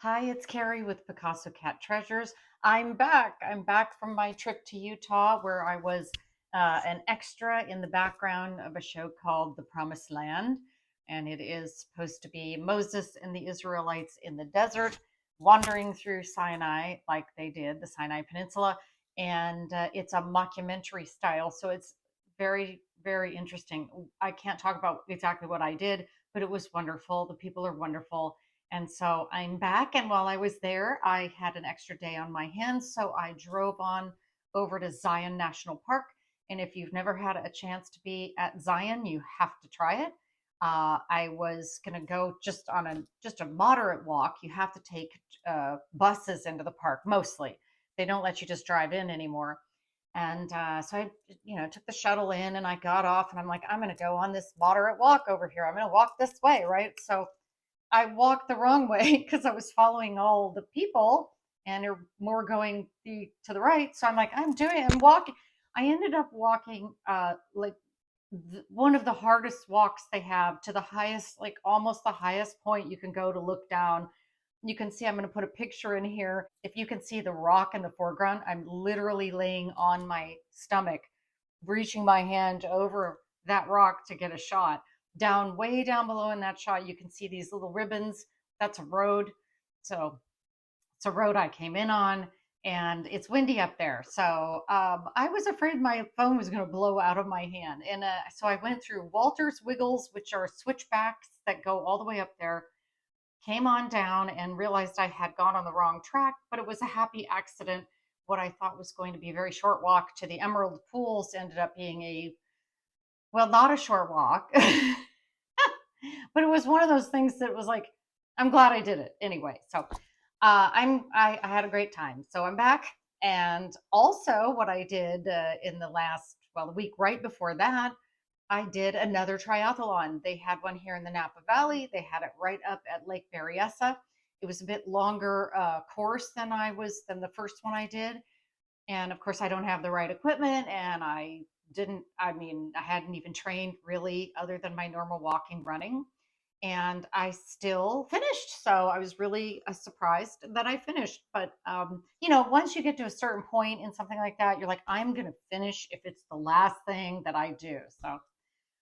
Hi, it's Carrie with Picasso Cat Treasures. I'm back. I'm back from my trip to Utah where I was an extra in the background of a show called The Promised Land. And it is supposed to be Moses and the Israelites in the desert, wandering through Sinai like they did, the Sinai Peninsula. And it's a mockumentary style. So it's very, very interesting. I can't talk about exactly what I did, but it was wonderful. The people are wonderful, and so I'm back. And while I was there, I had an extra day on my hands. So I drove on over to Zion National Park. And if you've never had a chance to be at Zion, you have to try it. I was going to go just on a moderate walk. You have to take buses into the park mostly. They don't let you just drive in anymore. And so I, took the shuttle in and I got off and I'm like, I'm going to go on this moderate walk over here. I'm going to walk this way, right? So I walked the wrong way because I was following all the people and they're more going to the right. So I'm like, I'm walking. I ended up walking like one of the hardest walks they have to the highest, like almost the highest point you can go to look down. You can see, I'm going to put a picture in here. If you can see the rock in the foreground, I'm literally laying on my stomach, reaching my hand over that rock to get a shot. Down, way down below in that shot, you can see these little ribbons. That's a road. So it's a road I came in on, and it's windy up there. So I was afraid my phone was going to blow out of my hand. And so I went through Walter's Wiggles, which are switchbacks that go all the way up there, came on down and realized I had gone on the wrong track, but it was a happy accident. What I thought was going to be a very short walk to the Emerald Pools ended up being not a short walk, but it was one of those things that was like, I'm glad I did it anyway. So I had a great time. So I'm back. And also what I did in the week right before that, I did another triathlon. They had one here in the Napa Valley. They had it right up at Lake Berryessa. It was a bit longer course than the first one I did. And of course, I don't have the right equipment, and I hadn't even trained really other than my normal walking, running. And I still finished. So I was really surprised that I finished. But, once you get to a certain point in something like that, you're like, I'm going to finish if it's the last thing that I do. So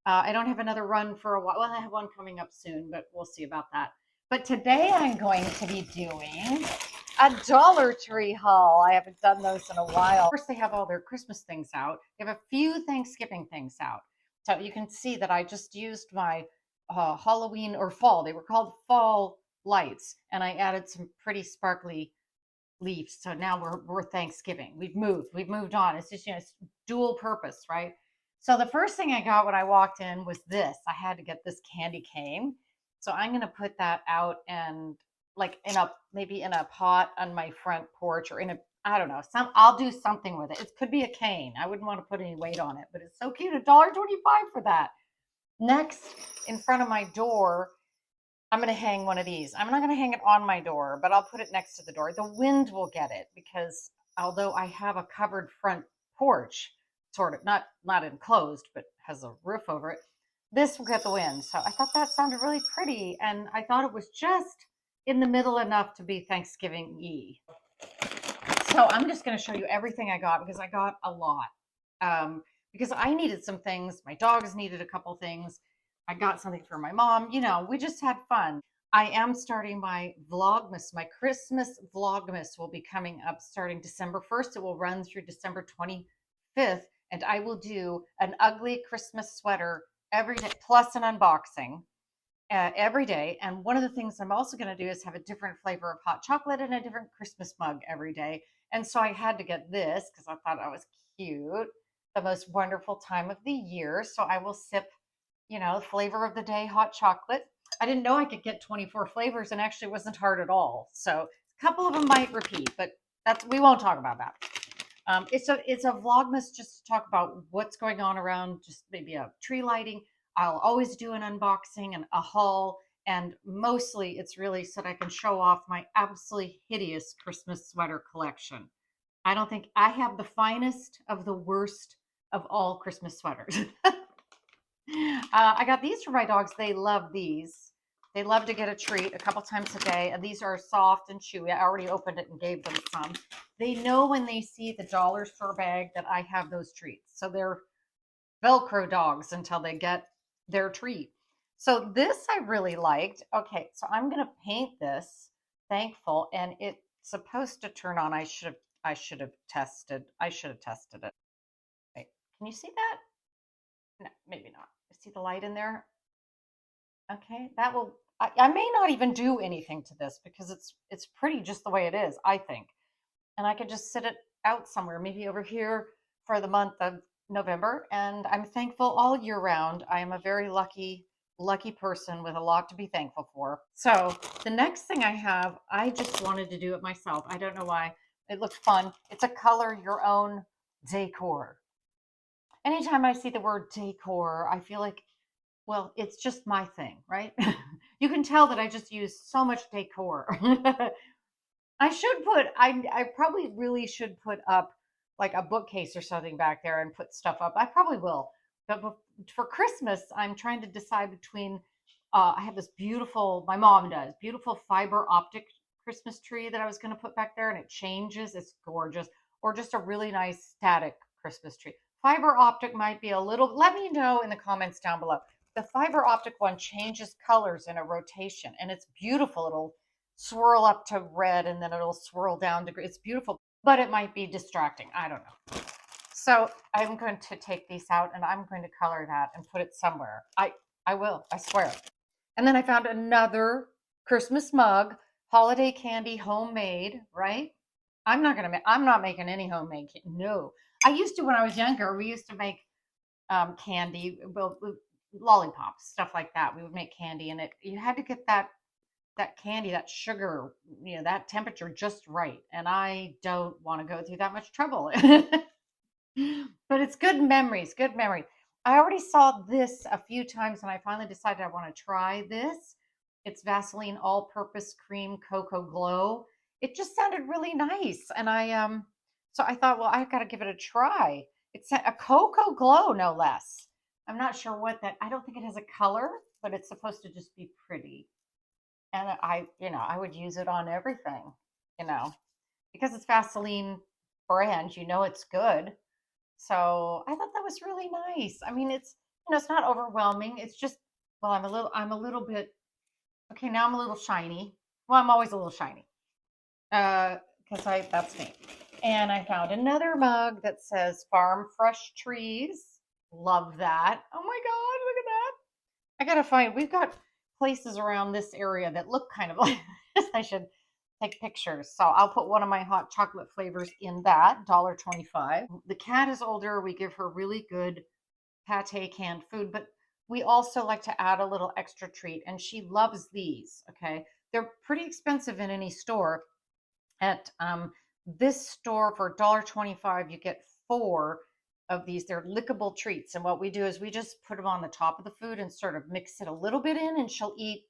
I don't have another run for a while. Well, I have one coming up soon, but we'll see about that. But today I'm going to be doing a Dollar Tree haul. I haven't done those in a while. Of course, they have all their Christmas things out. They have a few Thanksgiving things out. So you can see that I just used my Halloween or fall. They were called fall lights. And I added some pretty sparkly leaves. So now we're Thanksgiving. We've moved on. It's just, it's dual purpose, right? So the first thing I got when I walked in was this. I had to get this candy cane. So I'm going to put that out and like maybe in a pot on my front porch or I don't know, I'll do something with it. It could be a cane. I wouldn't want to put any weight on it, but it's so cute. $1.25 for that. Next, in front of my door, I'm going to hang one of these. I'm not going to hang it on my door, but I'll put it next to the door. The wind will get it because although I have a covered front porch, sort of not enclosed, but has a roof over it, this will get the wind. So I thought that sounded really pretty, and I thought it was just in the middle enough to be Thanksgiving-y. So I'm just going to show you everything I got because I got a lot. Because I needed some things. My dogs needed a couple things. I got something for my mom. We just had fun. I am starting my Vlogmas. My Christmas Vlogmas will be coming up starting December 1st. It will run through December 25th. And I will do an ugly Christmas sweater every day, plus an unboxing every day. And one of the things I'm also going to do is have a different flavor of hot chocolate and a different Christmas mug every day. And so I had to get this because I thought that was cute. The most wonderful time of the year. So I will sip, flavor of the day, hot chocolate. I didn't know I could get 24 flavors, and actually it wasn't hard at all. So a couple of them might repeat, but we won't talk about that. It's a Vlogmas just to talk about what's going on around, just maybe a tree lighting. I'll always do an unboxing and a haul, and mostly it's really so that I can show off my absolutely hideous Christmas sweater collection. I don't think I have the finest of the worst of all Christmas sweaters. I got these for my dogs. They love these. They love to get a treat a couple times a day, and these are soft and chewy. I already opened it and gave them some. They know when they see the dollar store bag that I have those treats. So they're Velcro dogs until they get their treat. So this I really liked. Okay, so I'm gonna paint this, thankful, and it's supposed to turn on. I should have tested it. Wait, can you see that? No, maybe not. See the light in there? Okay, that will, I may not even do anything to this because it's pretty just the way it is, I think. And I could just sit it out somewhere, maybe over here for the month of November. And I'm thankful all year round. I am a very lucky person with a lot to be thankful for. So the next thing I have, I just wanted to do it myself. I don't know why. It looked fun. It's a color your own decor. Anytime I see the word decor, I feel like, well, it's just my thing, right? You can tell that I just use so much decor. I probably really should put up like a bookcase or something back there and put stuff up. I probably will. But for Christmas, I'm trying to decide between, I have this beautiful, my mom does, beautiful fiber optic Christmas tree that I was going to put back there, and it changes. It's gorgeous. Or just a really nice static Christmas tree. Fiber optic might be a little, let me know in the comments down below. The fiber optic one changes colors in a rotation, and it's beautiful. It'll swirl up to red and then it'll swirl down to green. It's beautiful, but it might be distracting. I don't know. So I'm going to take these out and I'm going to color that and put it somewhere. I will, I swear. And then I found another Christmas mug, holiday candy, homemade, right? I'm not making any homemade. No, I used to when I was younger. We used to make candy, well, lollipops, stuff like that. We would make candy, and you had to get that candy, that sugar, that temperature just right. And I don't want to go through that much trouble. But it's good memories, good memories. I already saw this a few times and I finally decided I want to try this. It's Vaseline All-Purpose Cream Cocoa Glow. It just sounded really nice. And so I thought, well, I've got to give it a try. It's a cocoa glow, no less. I'm not sure what that, I don't think it has a color, but it's supposed to just be pretty. And I would use it on everything, because it's Vaseline brand, it's good. So I thought that was really nice. I mean, it's not overwhelming. It's just, well, I'm a little bit, okay, now I'm a little shiny. Well, I'm always a little shiny. Because that's me. And I found another mug that says Farm Fresh Trees. Love that. Oh my God, look at that. I gotta find, we've got places around this area that look kind of like this. I should take pictures. So I'll put one of my hot chocolate flavors in that, $1.25. The cat is older. We give her really good pate canned food, but we also like to add a little extra treat, and she loves these, okay? They're pretty expensive in any store. At this store for $1.25, you get 4 of these. They're lickable treats, and what we do is we just put them on the top of the food and sort of mix it a little bit in, and she'll eat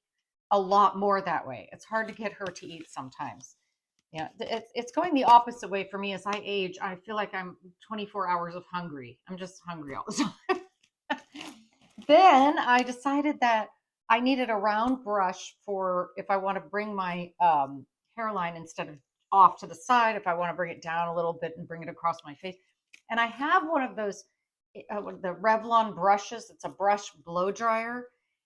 a lot more that way. It's hard to get her to eat sometimes. Yeah, it's going the opposite way for me. As I age, I feel like I'm 24 hours of hungry. I'm just hungry all the time. Then I decided that I needed a round brush for if I want to bring my hairline instead of off to the side, if I want to bring it down a little bit and bring it across my face. And I have one of those, the Revlon brushes. It's a brush blow dryer.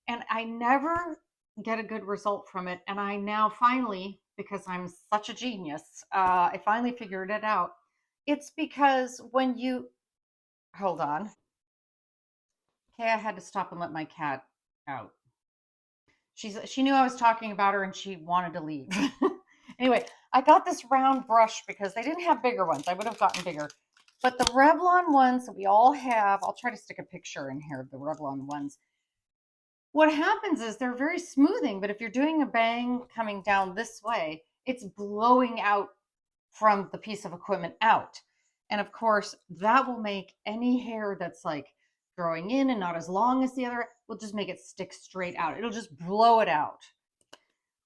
And I never get a good result from it. And I now finally, because I'm such a genius, I finally figured it out. It's because when you, hold on. Okay, I had to stop and let my cat out. She knew I was talking about her and she wanted to leave. Anyway, I got this round brush because they didn't have bigger ones. I would have gotten bigger. But the Revlon ones that we all have, I'll try to stick a picture in here of the Revlon ones. What happens is they're very smoothing, but if you're doing a bang coming down this way, it's blowing out from the piece of equipment out. And of course, that will make any hair that's like growing in and not as long as the other, will just make it stick straight out. It'll just blow it out.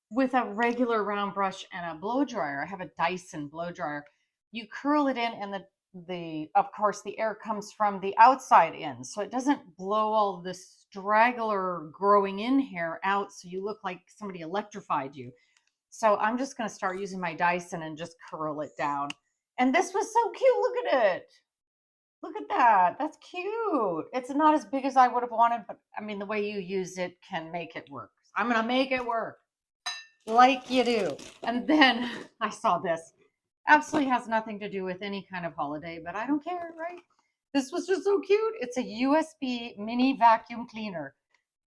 With a regular round brush and a blow dryer, I have a Dyson blow dryer, you curl it in and the of course, the air comes from the outside in, so it doesn't blow all this straggler growing in hair out, so you look like somebody electrified you. So I'm just going to start using my Dyson and just curl it down. And this was so cute. Look at it. Look at that. That's cute. It's not as big as I would have wanted, but I mean, the way you use it can make it work. I'm going to make it work like you do. And then I saw this. Absolutely has nothing to do with any kind of holiday, but I don't care, right? This was just so cute. It's a USB mini vacuum cleaner.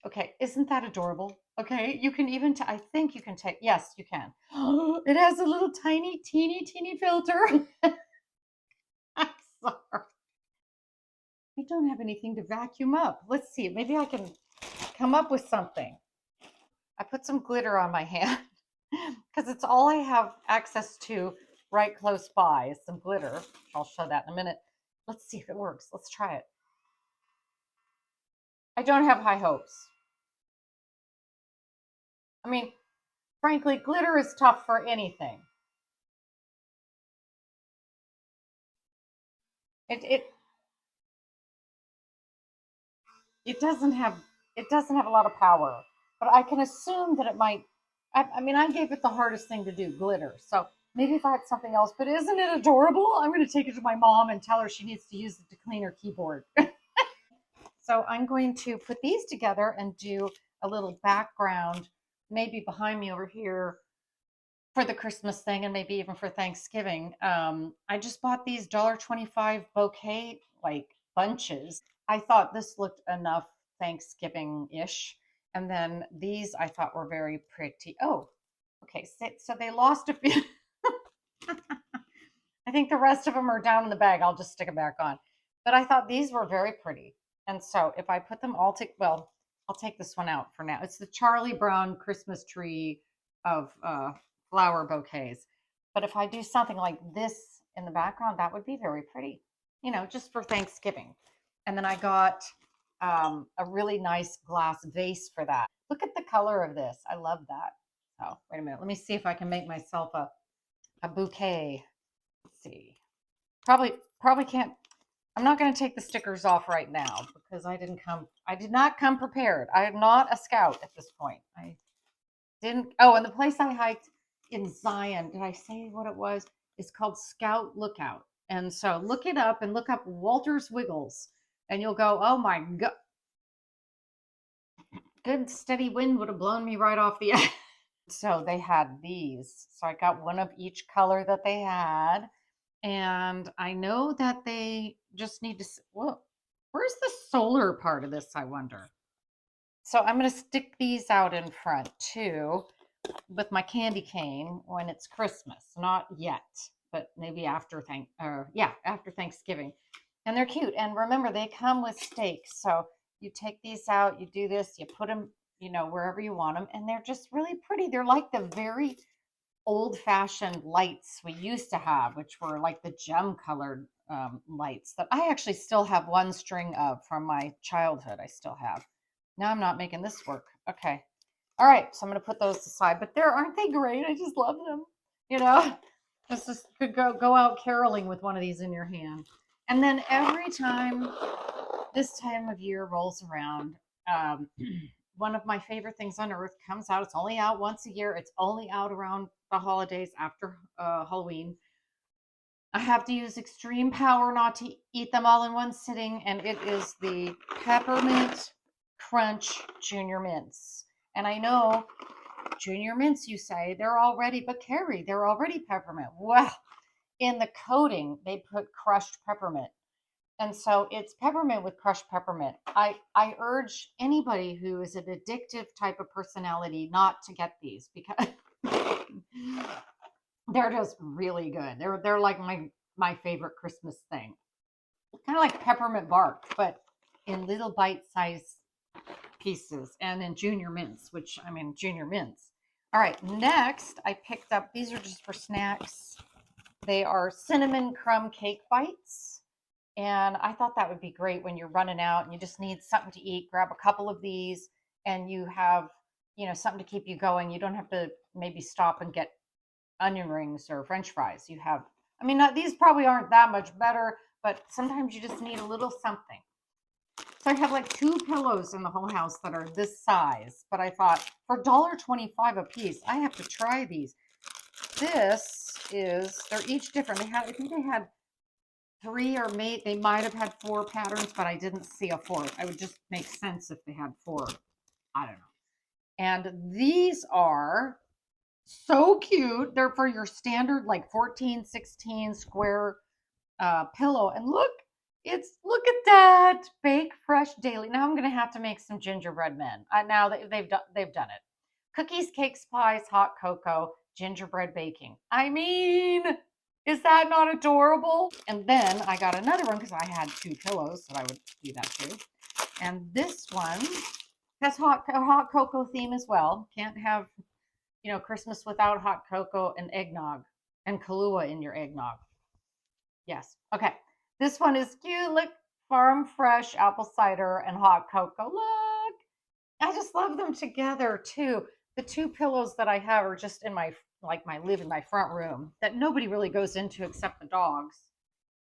Okay, isn't that adorable? Okay, you can even, I think you can take, yes, you can. It has a little tiny, teeny filter. I'm sorry. I don't have anything to vacuum up. Let's see, maybe I can come up with something. I put some glitter on my hand because it's all I have access to right close by is some glitter. I'll show that in a minute. Let's see if it works. Let's try it. I don't have high hopes. I mean, frankly, glitter is tough for anything. It doesn't have a lot of power, but I can assume that it might. I mean, I gave it the hardest thing to do, glitter. So maybe if I had something else, but isn't it adorable? I'm going to take it to my mom and tell her she needs to use it to clean her keyboard. So I'm going to put these together and do a little background, maybe behind me over here for the Christmas thing and maybe even for Thanksgiving. I just bought these $1.25 bouquet like bunches. I thought this looked enough Thanksgiving-ish. And then these I thought were very pretty. Oh, okay. So they lost a few. I think the rest of them are down in the bag. I'll just stick them back on. But I thought these were very pretty. And so if I put them all well, I'll take this one out for now. It's the Charlie Brown Christmas tree of flower bouquets. But if I do something like this in the background, that would be very pretty, you know, just for Thanksgiving. And then I got a really nice glass vase for that. Look at the color of this. I love that. Oh, wait a minute. Let me see if I can make myself a bouquet. Let's see. Probably can't. I'm not going to take the stickers off right now because I did not come prepared. I am not a scout at this point. I didn't. Oh, and the place I hiked in Zion, did I say what it was? It's called Scout Lookout. And so look it up and look up Walter's Wiggles and you'll go, oh my God. Good steady wind would have blown me right off the edge. So they had these. So I got one of each color that they had. And I know that they just need to, well, where's the solar part of this, I wonder? So I'm going to stick these out in front too with my candy cane when it's Christmas. Not yet, but maybe after after Thanksgiving. And they're cute. And remember, they come with stakes. So you take these out, you do this, you put them, you know, wherever you want them. And they're just really pretty. They're like the very old-fashioned lights we used to have, which were like the gem colored lights that I actually still have one string of from my childhood. I still have. Now I'm not making this work. Okay. All right. So I'm going to put those aside, but aren't they great? I just love them. You know, just could go out caroling with one of these in your hand. And then every time this time of year rolls around, one of my favorite things on earth comes out. It's only out once a year. It's only out around the holidays after Halloween. I have to use extreme power not to eat them all in one sitting, and it is the Peppermint Crunch Junior Mints. And I know Junior Mints, you say, they're already, but Carrie, they're already peppermint. Well, in the coating, they put crushed peppermint. And so it's peppermint with crushed peppermint. I urge anybody who is an addictive type of personality not to get these because they're just really good. They're like my favorite Christmas thing. Kind of like peppermint bark, but in little bite-sized pieces and in junior mints, junior mints. All right, next I picked up, these are just for snacks. They are cinnamon crumb cake bites. And I thought that would be great when you're running out and you just need something to eat. Grab a couple of these and you have, you know, something to keep you going. You don't have to maybe stop and get onion rings or French fries. You have I mean, these probably aren't that much better, but sometimes you just need a little something. So I have like 2 pillows in the whole house that are this size, but I thought for $1.25 a piece, I have to try these. They're each different. I think they had 3 or they might have had 4 patterns, but I didn't see a 4th. I would just make sense if they had 4. I don't know. And these are so cute. They're for your standard like 14, 16 square pillow. And look at that. Bake fresh daily. Now I'm going to have to make some gingerbread men. Now they've done it. Cookies, cakes, pies, hot cocoa, gingerbread baking. I mean, is that not adorable? And then I got another one because I had 2 pillows that I would do that too. And this one has hot cocoa theme as well. Can't have, Christmas without hot cocoa and eggnog and Kahlua in your eggnog. Yes. Okay. This one is cute. Look, farm fresh apple cider and hot cocoa. Look, I just love them together too. The 2 pillows that I have are just in my front room that nobody really goes into except the dogs,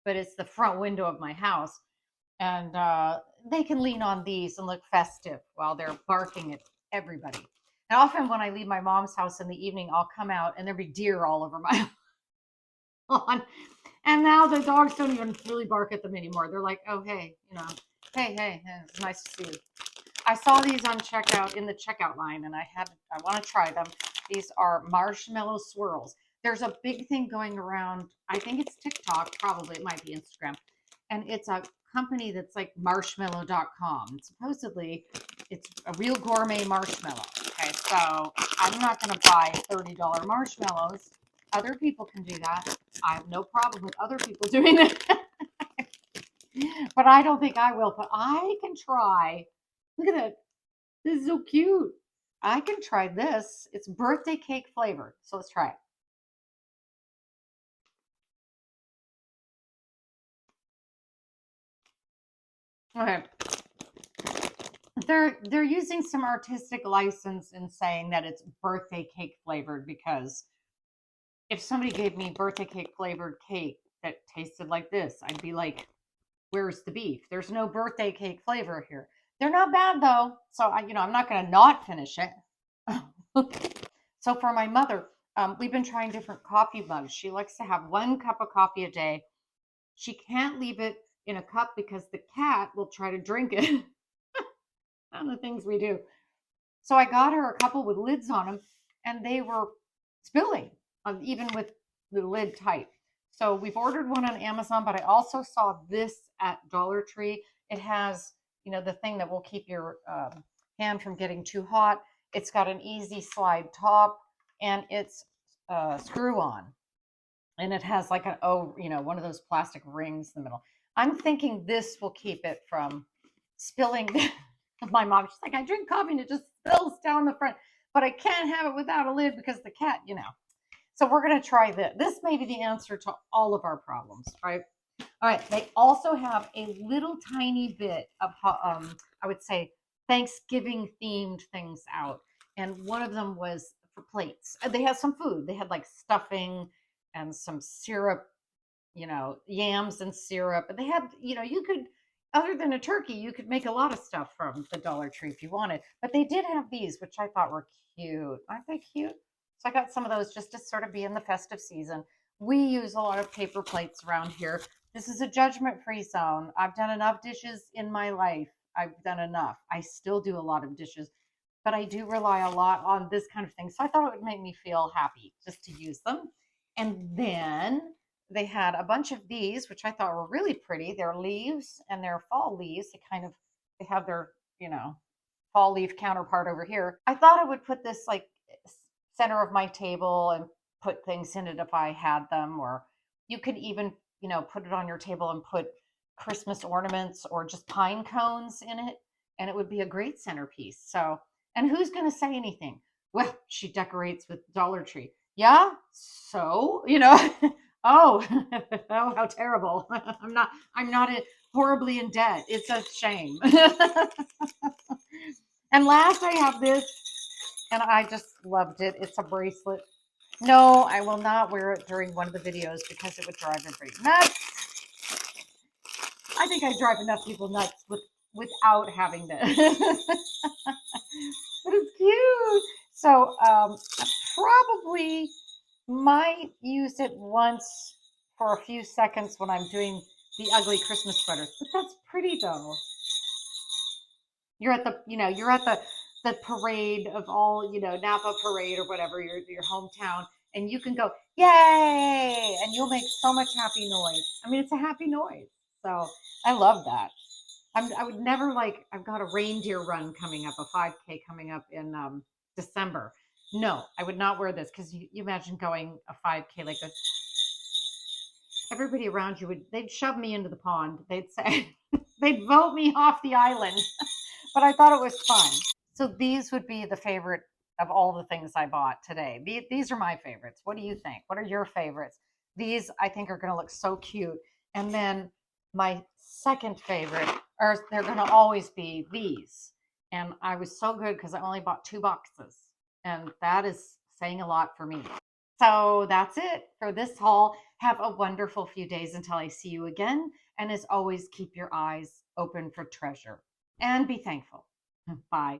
but it's the front window of my house. And they can lean on these and look festive while they're barking at everybody. And often when I leave my mom's house in the evening, I'll come out and there'll be deer all over my lawn. And now the dogs don't even really bark at them anymore. They're like, oh, hey, hey, it's nice to see you. I saw these on checkout in the checkout line, and I want to try them. These are marshmallow swirls. There's a big thing going around. I think it's TikTok, probably. It might be Instagram. And it's a company that's like marshmallow.com. Supposedly, it's a real gourmet marshmallow. Okay, so I'm not going to buy $30 marshmallows. Other people can do that. I have no problem with other people doing it. But I don't think I will. But I can try. Look at it. This is so cute. I can try this. It's birthday cake flavored. So let's try it. Okay. They're using some artistic license in saying that it's birthday cake flavored, because if somebody gave me birthday cake flavored cake that tasted like this, I'd be like, where's the beef? There's no birthday cake flavor here. They're not bad though. So I'm not going to not finish it. So for my mother, we've been trying different coffee mugs. She likes to have 1 cup of coffee a day. She can't leave it in a cup because the cat will try to drink it. And the things we do. So I got her a couple with lids on them, and they were spilling, even with the lid tight. So we've ordered one on Amazon, but I also saw this at Dollar Tree. It has, the thing that will keep your hand from getting too hot. It's got an easy slide top, and it's screw on. And it has like one of those plastic rings in the middle. I'm thinking this will keep it from spilling. My mom, she's like, I drink coffee and it just spills down the front, but I can't have it without a lid because the cat, So we're going to try this. This may be the answer to all of our problems, right? All right. They also have a little tiny bit of, I would say, Thanksgiving themed things out. And one of them was for plates. They had some food. They had like stuffing and some syrup, yams and syrup. And they had, you could, other than a turkey, you could make a lot of stuff from the Dollar Tree if you wanted. But they did have these, which I thought were cute. Aren't they cute? So I got some of those just to sort of be in the festive season. We use a lot of paper plates around here. This is a judgment-free zone. I've done enough dishes in my life. I've done enough. I still do a lot of dishes, but I do rely a lot on this kind of thing. So I thought it would make me feel happy just to use them. And then they had a bunch of these, which I thought were really pretty. They're leaves, and they're fall leaves. They have their, fall leaf counterpart over here. I thought I would put this like center of my table and put things in it if I had them, or you could even, put it on your table and put Christmas ornaments or just pine cones in it, and it would be a great centerpiece. So, and who's going to say anything? Well, she decorates with Dollar Tree. Yeah. So, oh, oh, how terrible. I'm not horribly in debt. It's a shame. And last I have this, and I just loved it. It's a bracelet. No, I will not wear it during one of the videos because it would drive everybody nuts. I think I drive enough people nuts without having this. But it's cute. So I probably might use it once for a few seconds when I'm doing the ugly Christmas sweaters. But that's pretty though. You're at the, you're at the parade of all, Napa parade or whatever, your hometown, and you can go, yay, and you'll make so much happy noise. I mean, it's a happy noise. So I love that. I would never I've got a reindeer run coming up, a 5K coming up in December. No, I would not wear this because you imagine going a 5K like this. Everybody around you they'd shove me into the pond. They'd say, they'd vote me off the island. But I thought it was fun. So these would be the favorite of all the things I bought today. These are my favorites. What do you think? What are your favorites? These I think are going to look so cute. And then my second favorite, or they're going to always be these. And I was so good because I only bought 2 boxes. And that is saying a lot for me. So that's it for this haul. Have a wonderful few days until I see you again. And as always, keep your eyes open for treasure and be thankful. Bye.